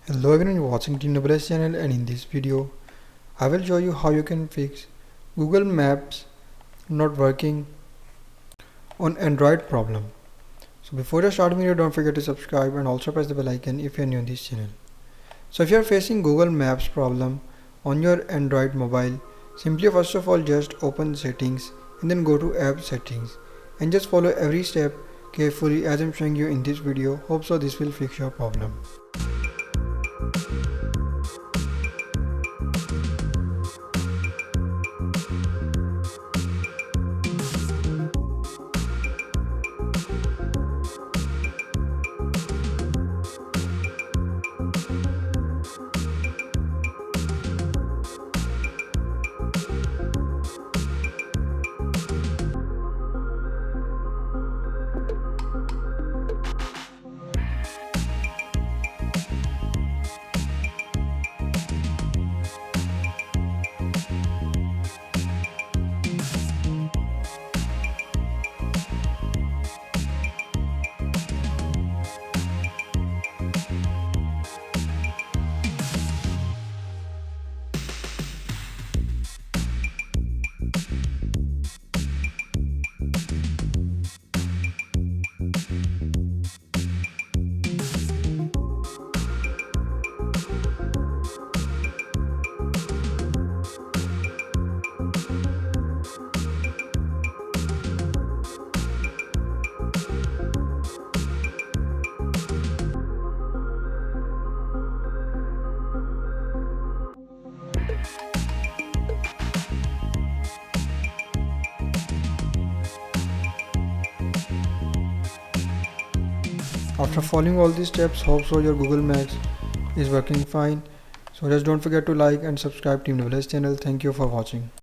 Hello everyone, you're watching Team Nobles channel, and in this video I will show you how you can fix Google Maps not working on Android problem. So before I start the video, don't forget to subscribe and also press the bell icon if you're new in this channel. So if you're facing Google Maps problem on your Android mobile, simply first of all just open settings and then go to app settings and just follow every step carefully as I'm showing you in this video. Hope so this will fix your problem. After following all these steps, hope so your Google Maps is working fine. So just don't forget to like and subscribe Team Nobles channel. Thank you for watching.